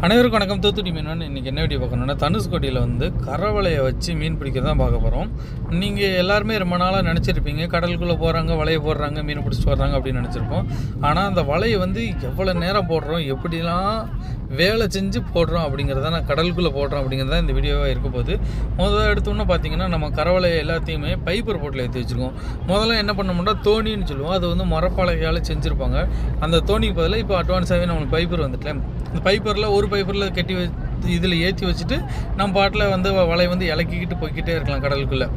அனைவருக்கும் வணக்கம். தூத்துக்குடி மீன் இன்றைக்கி என்ன வீடியோ பார்க்கணுன்னா, தனுஷ்கோடியில் வந்து கரவலையை வச்சு மீன் பிடிக்க தான் பார்க்க போகிறோம். நீங்கள் எல்லாருமே ரொம்ப நாளாக நினச்சிருப்பீங்க, கடலுக்குள்ளே போகிறாங்க, வலையை போடுறாங்க, மீன் பிடிச்சிட்டு வர்றாங்க அப்படின்னு நினச்சிருப்போம். ஆனால் அந்த வலையை வந்து எவ்வளோ நேரம் போடுறோம், எப்படிலாம் வேலை செஞ்சு போடுறோம் அப்படிங்கிறத நான் கடலுக்குள்ளே போடுறோம் அப்படிங்கிறத இந்த வீடியோவாக இருக்க போது. முதல்ல எடுத்தோன்னே பார்த்தீங்கன்னா, நம்ம கரவலையை எல்லாத்தையுமே பைப்பர் போட்டில் ஏற்றி வச்சுருக்கோம். முதல்ல என்ன பண்ணோம்னா தோணின்னு சொல்லுவோம், அது வந்து மரப்பாலையால் செஞ்சுருப்பாங்க. அந்த தோணிக்கு பதிலாக இப்போ அட்வான்ஸாகவே நம்மளுக்கு பைப்பர் வந்துட்டேன். இந்த பைப்பரில் ஒரு பைப்பரில் கட்டி இதில் ஏற்றி வச்சுட்டு நம்ம பாட்டில் வந்து வலையை வந்து இலக்கிக்கிட்டு போய்கிட்டே இருக்கலாம் கடலுக்குள்ளே.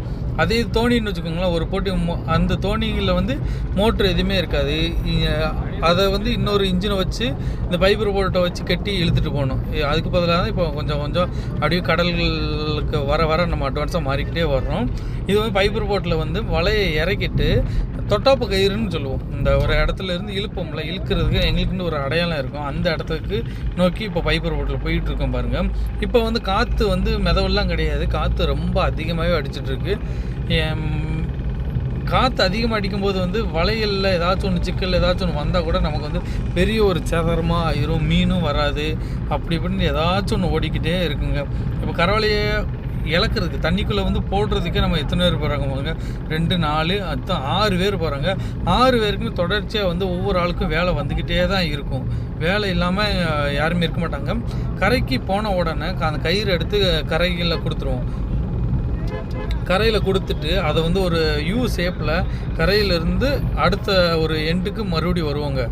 அதே தோணின்னு வச்சுக்கோங்களேன், ஒரு போட்டி அந்த தோணிகளில் வந்து மோட்ரு எதுவுமே இருக்காது. அதை வந்து இன்னொரு இன்ஜினை வச்சு இந்த பைப்பர் போட்டை வச்சு கட்டி இழுத்துட்டு போகணும். அதுக்கு பதிலாக தான் இப்போ கொஞ்சம் கொஞ்சம் அப்படியே கடல்களுக்கு வர நம்ம அட்வான்ஸாக மாறிக்கிட்டே வர்றோம். இது வந்து பைப்பர் போட்டில் வந்து வலையை இறக்கிட்டு தொட்டாப்பு கயிறுன்னு சொல்லுவோம். இந்த ஒரு இடத்துல இருந்து இழுப்போம்ல, இழுக்கிறதுக்கு எங்களுக்குன்னு ஒரு அடையாளம் இருக்கும். அந்த இடத்துக்கு நோக்கி இப்போ பைப்பர் போட்டில் போயிட்டு இருக்கோம் பாருங்கள். இப்போ வந்து காற்று வந்து மிதவெல்லாம் கிடையாது, காற்று ரொம்ப அதிகமாகவே அடிச்சிட்ருக்கு. காற்று அதிகமாக அடிக்கும்போது வந்து வலைகளில் ஏதாச்சும் ஒன்று சிக்கல் ஏதாச்சும் ஒன்று வந்தால் கூட நமக்கு வந்து பெரிய ஒரு சேதாரமாக ஆயிரும், மீனும் வராது. அப்படி இப்படின்னு ஏதாச்சும் ஒன்று ஓடிக்கிட்டே இருக்குங்க. இப்போ கரவலையை இழக்கிறதுக்கு தண்ணிக்குள்ளே வந்து போடுறதுக்கே நம்ம எத்தனை பேர் போகிறாங்க பாருங்க, 2 4 அதுதான் 6 பேர் போகிறாங்க. 6 பேருக்குமே தொடர்ச்சியாக வந்து ஒவ்வொரு ஆளுக்கும் வேலை வந்துக்கிட்டே தான் இருக்கும். வேலை இல்லாமல் யாருமே இருக்க மாட்டாங்க. கரைக்கு போன உடனே அந்த கயிறு எடுத்து கரைகளில் கொடுத்துருவோம். கரையில் கொடுத்துட்டு அதை வந்து ஒரு யூ ஷேப்பில் கரையிலேருந்து அடுத்த ஒரு எண்டுக்கு மறுபடியும் வருவாங்க.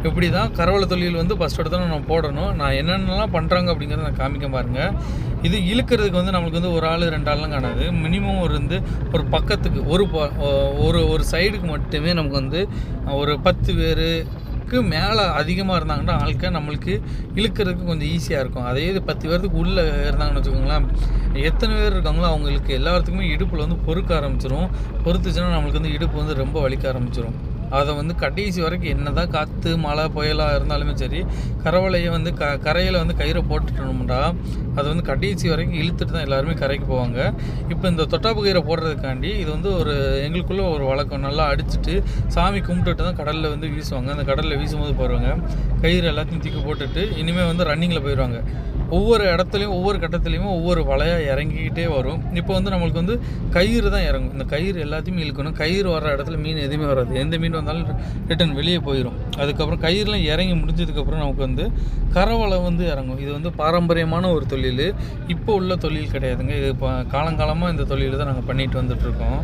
இப்படி தான் கரவலை தொழில் வந்து ஃபஸ்ட் இடத்துல நம்ம போடணும். நான் என்னென்னலாம் பண்ணுறாங்க அப்படிங்கிறத நான் காமிக்க பாருங்கள். இது இழுக்கிறதுக்கு வந்து நம்மளுக்கு வந்து ஒரு ஆள் 2 ஆள்லாம் காணாது. மினிமம் ஒரு பக்கத்துக்கு ஒரு சைடுக்கு மட்டுமே நமக்கு வந்து ஒரு 10 பேருக்கு மேலே அதிகமாக இருந்தாங்கன்னா ஆட்கள் நம்மளுக்கு இழுக்கிறதுக்கு கொஞ்சம் ஈஸியாக இருக்கும். அதே இது 10 பேருக்கு உள்ளே இருந்தாங்கன்னு வச்சுக்கோங்களேன், எத்தனை பேர் இருக்காங்களோ அவங்களுக்கு எல்லாத்துக்குமே இடுப்பில் வந்து பொறுக்க ஆரம்பிச்சிடும். பொறுத்துச்சுன்னா நம்மளுக்கு வந்து இடுப்பு வந்து ரொம்ப வலிக்க ஆரம்பிச்சிடும். அதை வந்து கடைசி வரைக்கும் என்ன தான் காற்று மழை புயலாக இருந்தாலுமே சரி, கரவலையை வந்து கரையில் வந்து கயிறை போட்டுட்டோம்னா அதை வந்து கடைசி வரைக்கும் இழுத்துட்டு தான் எல்லாருமே கரைக்கு போவாங்க. இப்போ இந்த தொட்டாப்பு கயிறை போடுறதுக்காண்டி இது வந்து எங்களுக்குள்ளே ஒரு வழக்கம். நல்லா அடிச்சுட்டு சாமி கும்பிட்டுட்டு தான் கடலில் வந்து வீசுவாங்க. அந்த கடலில் வீசும்போது போடுவாங்க, கயிறு எல்லாத்தையும் தூக்கி போட்டுட்டு இனிமேல் வந்து ரன்னிங்கில் போயிடுவாங்க. ஒவ்வொரு இடத்துலையும் ஒவ்வொரு கட்டத்துலையுமே ஒவ்வொரு வலையாக இறங்கிக்கிட்டே வரும். இப்போ வந்து நம்மளுக்கு வந்து கயிறு தான் இறங்கும். இந்த கயிறு எல்லாத்தையுமே இழுக்கணும். கயிறு வர இடத்துல மீன் எதுவுமே வராது. எந்த மீன் வந்தாலும் ரிட்டன் வெளியே போயிடும். அதுக்கப்புறம் கயிறுலாம் இறங்கி முடிஞ்சதுக்கப்புறம் நமக்கு வந்து கரவலை வந்து இறங்கும். இது வந்து பாரம்பரியமான ஒரு தொழில், இப்போ உள்ள தொழில் கிடையாதுங்க. இது இப்போ காலங்காலமாக இந்த தொழில் தான் நாங்கள் பண்ணிட்டு வந்துட்டுருக்கோம்.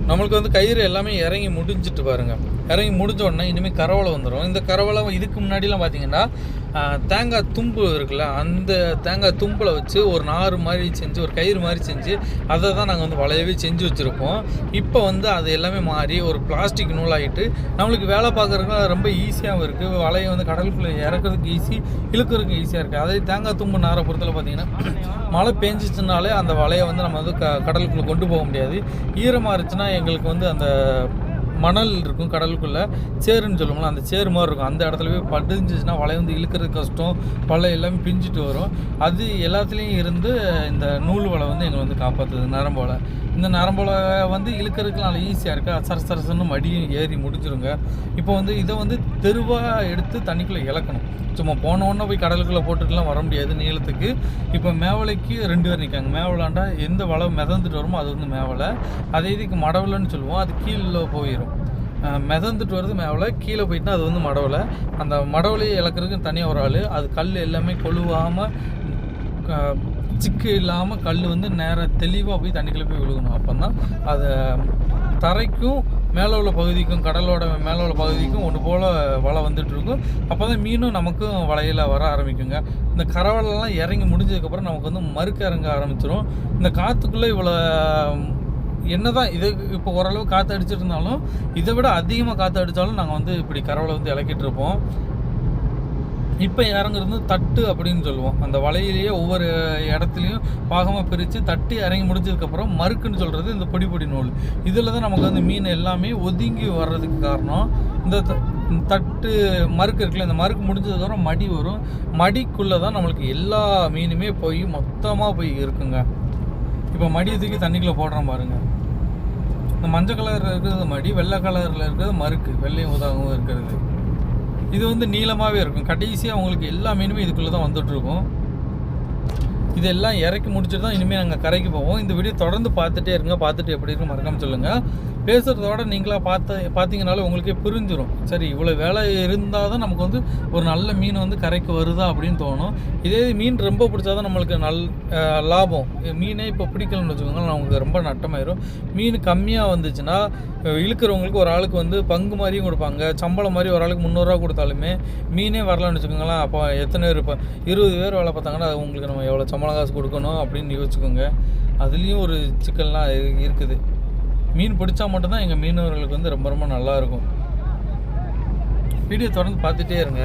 நம்மளுக்கு வந்து கயிறு எல்லாமே இறங்கி முடிஞ்சிட்டு பாருங்கள். இறங்கி முடிஞ்ச உடனே இனிமேல் கரவலை வந்துடும். இந்த கரவலை இதுக்கு முன்னாடிலாம் பார்த்திங்கன்னா தேங்காய் தும்பு இருக்குல்ல, அந்த தேங்காய் தும்பில் வச்சு ஒரு நார் மாதிரி செஞ்சு ஒரு கயிறு மாதிரி செஞ்சு அதை தான் நாங்கள் வந்து வலையவே செஞ்சு வச்சுருப்போம். இப்போ வந்து அது எல்லாமே மாறி ஒரு பிளாஸ்டிக் நூலாகிட்டு நம்மளுக்கு வேலை பார்க்குறதுக்கு ரொம்ப ஈஸியாகவும் இருக்குது. வலையை வந்து கடலுக்குள்ளே இறக்கிறதுக்கு ஈஸி, இழுக்கிறதுக்கு ஈஸியாக இருக்குது. அதே தேங்காய் தும்பு நாரை பொறுத்தல பார்த்திங்கன்னா மழை பெஞ்சிச்சுனாலே அந்த வலையை வந்து நம்ம வந்து கடலுக்குள்ளே கொண்டு போக முடியாது. ஈரமாக இருந்துச்சுன்னா எங்களுக்கு வந்து அந்த மணல் இருக்கும் கடலுக்குள்ளே, சேருன்னு சொல்லுவோம்ல, அந்த சேரு மாதிரி இருக்கும். அந்த இடத்துல போய் படிஞ்சிச்சுன்னா வலை வந்து இழுக்கிறது கஷ்டம், வலை எல்லாமே பிஞ்சிட்டு வரும். அது எல்லாத்துலேயும் இருந்து இந்த நூல் வலை வந்து எங்களை வந்து காப்பாற்றுது. நரம்போலை, இந்த நரம்போலை வந்து இழுக்கிறதுக்கு நல்லா ஈஸியாக இருக்குது. சரசரசன்னு மடியும் ஏறி முடிஞ்சிருங்க. இப்போ வந்து இதை வந்து தெருவாக எடுத்து தண்ணிக்குள்ளே இழக்கணும். சும்மா போனோன்னே போய் கடலுக்குள்ளே போட்டுட்டுலாம் வர முடியாது நீளத்துக்கு. இப்போ மேவலைக்கு 2 பேர் நிற்காங்க. மேவலாண்டா எந்த வலை மிதந்துட்டு வருமோ அது வந்து மேவலை. அதே இதுக்கு மடவலைன்னு சொல்லுவோம், அது கீழே போயிடும். மிதந்துட்டு வருது மேவலை, கீழே போயிட்டுனா அது வந்து மடவலை. அந்த மடவலையை இழக்கிறதுக்கு தனியாக ஒரு ஆள், அது கல் எல்லாமே கொழுவாமல் சிக்கு இல்லாமல் கல் வந்து நேராக தெளிவாக போய் தண்ணிக்குள்ளே போய் விழுகணும். அப்போ தான் அதை தரைக்கும் மேலே உள்ள பகுதிக்கும் கடலோட மேலே உள்ள பகுதிக்கும் ஒன்று போல் வலை வந்துட்டுருக்கும். அப்போ தான் மீனும் நமக்கும் வலையில் வர ஆரம்பிக்குங்க. இந்த கரவலெல்லாம் இறங்கி முடிஞ்சதுக்கப்புறம் நமக்கு வந்து மறுக்க இறங்க ஆரம்பிச்சிடும். இந்த காற்றுக்குள்ளே இவ்வளோ என்ன தான் இது இப்போ ஓரளவு காற்று அடிச்சிட்டு இருந்தாலும் இதை விட அதிகமாக காற்று அடித்தாலும் நாங்கள் வந்து இப்படி கரவலை வந்து இலக்கிட்டு இருப்போம். இப்போ இறங்குறது தட்டு அப்படின்னு சொல்லுவோம். அந்த வலையிலேயே ஒவ்வொரு இடத்துலையும் பாகமாக பிரித்து தட்டு இறங்கி முடிஞ்சதுக்கப்புறம் மறுக்குன்னு சொல்கிறது இந்த பொடி பொடி நூல். இதில் தான் நமக்கு வந்து மீன் எல்லாமே ஒதுங்கி வர்றதுக்கு காரணம். இந்த தட்டு மறுக்கு இருக்குல்ல, இந்த மறுக்கு முடிஞ்சதுக்கப்புறம் மடி வரும். மடிக்குள்ளே தான் நம்மளுக்கு எல்லா மீனுமே போய் மொத்தமாக போய் இருக்குங்க. இப்போ மடியை தூக்கி தண்ணிக்குள்ளே போடுறோம் பாருங்கள். இந்த மஞ்சள் கலரில் இருக்கிறது மடி, வெள்ளை கலரில் இருக்கிறது மறுக்கு, வெள்ளையும் உதாகவும் இருக்கிறது. இது வந்து நீளமாகவே இருக்கும். கடைசியாக உங்களுக்கு எல்லா மீனுமே இதுக்குள்ளே தான் வந்துட்டுருக்கும். இதெல்லாம் இறக்கி முடிச்சுட்டு தான் இனிமேல் நாங்கள் கரைக்கு போவோம். இந்த வீடியோ தொடர்ந்து பார்த்துட்டே இருங்க. பார்த்துட்டு எப்படி இருக்குன்னு மறக்காமல் சொல்லுங்கள். பேசுகிறதோட நீங்களாக பார்த்தீங்கனாலும் உங்களுக்கே புரிஞ்சிடும். சரி, இவ்வளோ வேலை இருந்தால் தான் நமக்கு வந்து ஒரு நல்ல மீன் வந்து கரைக்கு வருதா அப்படின்னு தோணும். இதே மீன் ரொம்ப பிடிச்சா தான் நம்மளுக்கு லாபம். மீனே இப்போ பிடிக்கலன்னு வச்சுக்கோங்களேன், நமக்கு ரொம்ப நட்டமாயிரும். மீன் கம்மியாக வந்துச்சுன்னா இழுக்கிறவங்களுக்கு ஒரு ஆளுக்கு வந்து பங்கு மாதிரியும் கொடுப்பாங்க. சம்பளம் மாதிரி ஒரு ஆளுக்கு 300 ரூபா கொடுத்தாலுமே மீனே வரலான்னு வச்சுக்கோங்களேன். அப்போ எத்தனை பேர் இப்போ 20 பேர் வேலை பார்த்தாங்கன்னா அது உங்களுக்கு நம்ம எவ்வளோ சம்பளம் காசு கொடுக்கணும் அப்படின்னு யோசிச்சுக்கோங்க. அதுலேயும் ஒரு சிக்கல்லாம் இருக்குது. மீன் பிடிச்சா மட்டும்தான் எங்கள் மீனவர்களுக்கு வந்து ரொம்ப ரொம்ப நல்லாயிருக்கும். வீடியோ தொடர்ந்து பார்த்துட்டே இருங்க.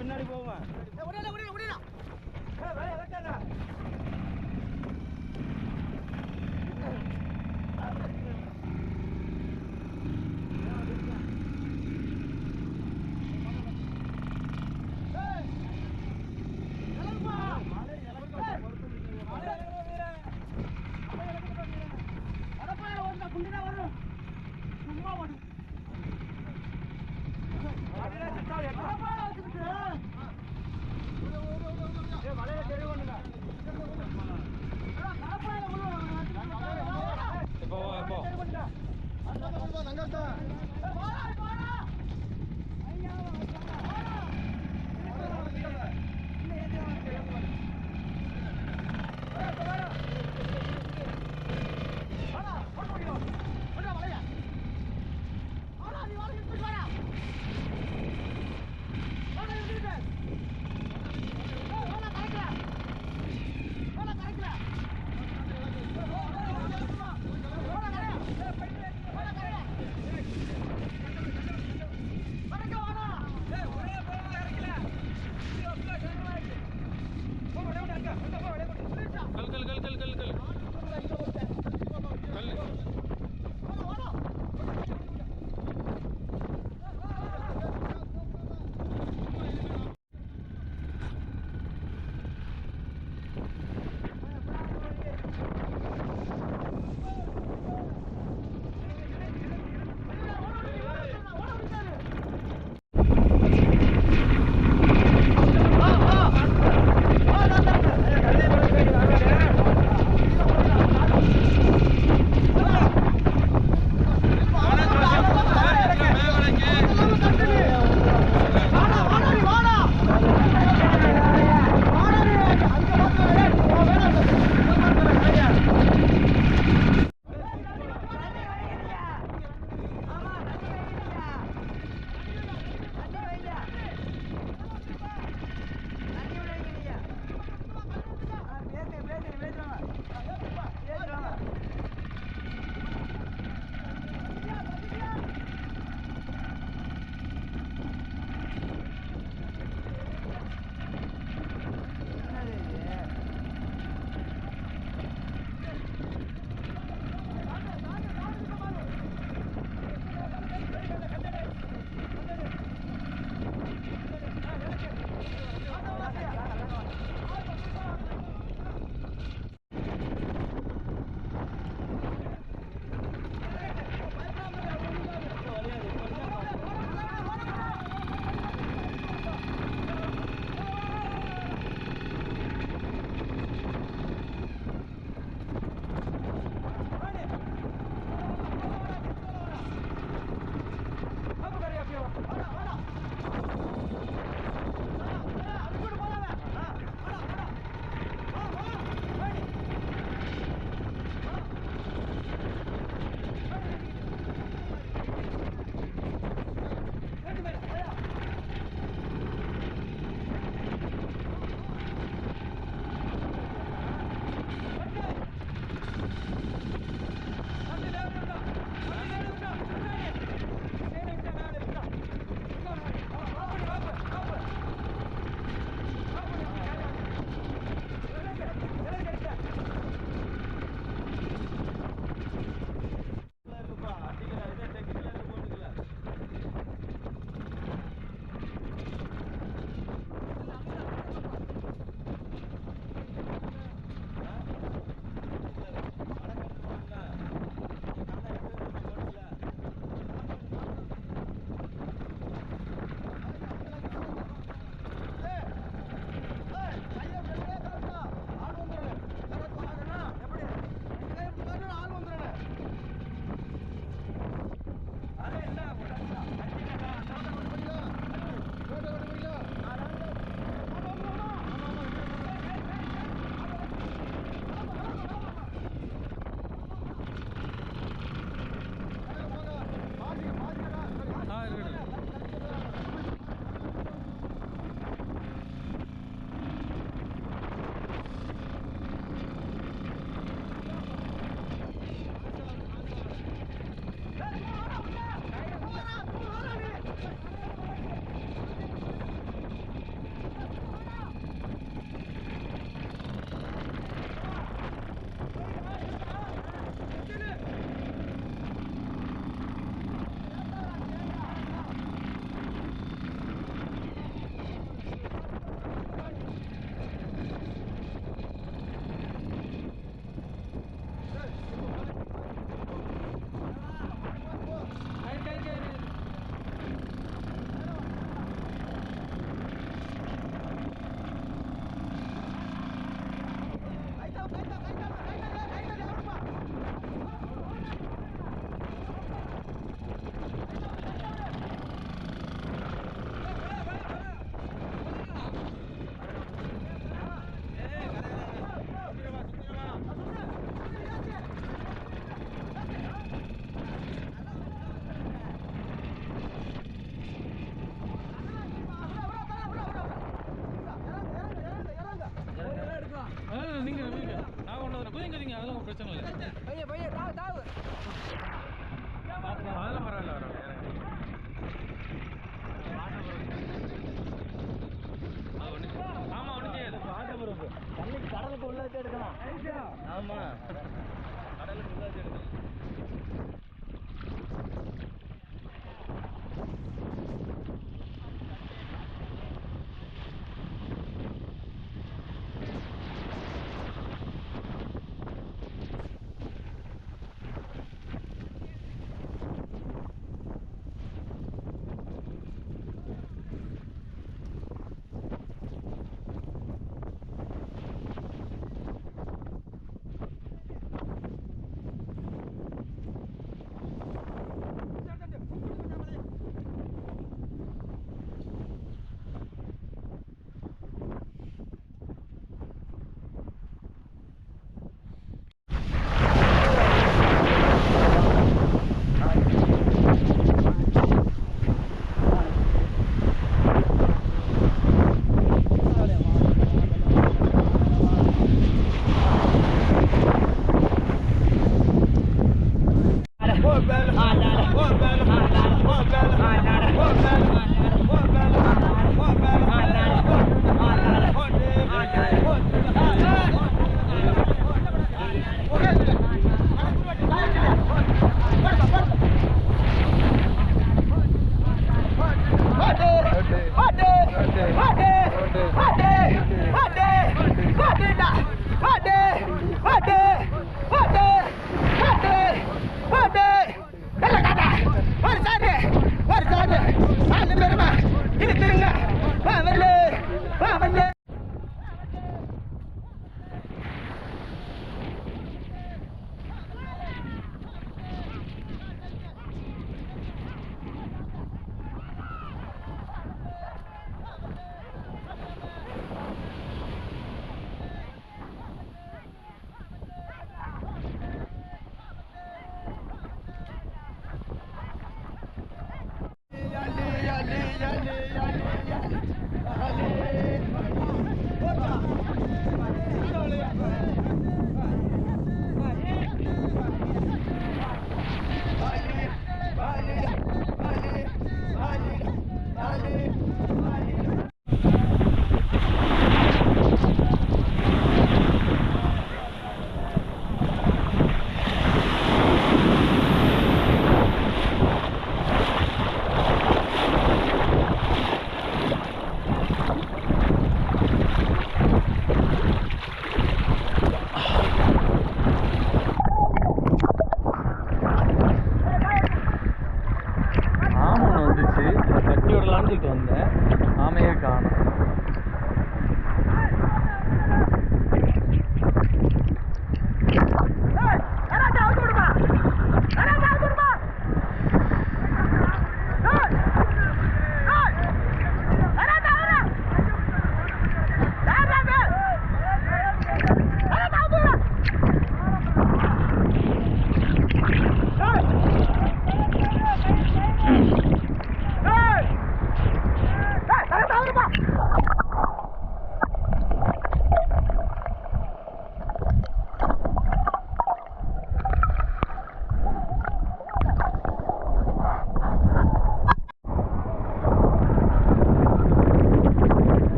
பின்னாடி போவேன். வலையில தெரிய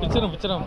பிச்சரம் பிச்சரம்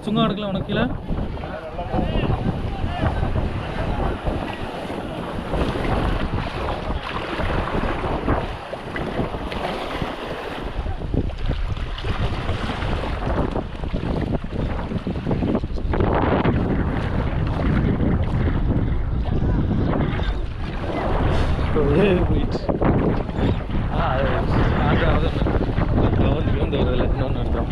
சும்மா எடுக்கலாம் உனக்கு கீழே வந்து வருதில்லை இன்னொன்று அர்த்தம்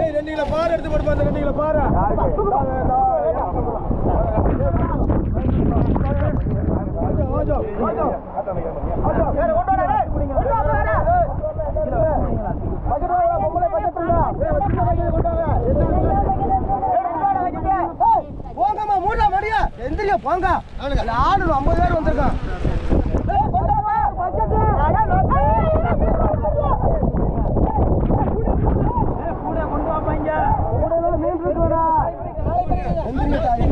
2 கிலோ பாரு எடுத்து போட்டு பாரு 2 கிலோ பாரு போங்கம்மா மூடா மடியா எந்திரியா போங்க ஆடு 50 பேர் வந்திருக்கான் மீன்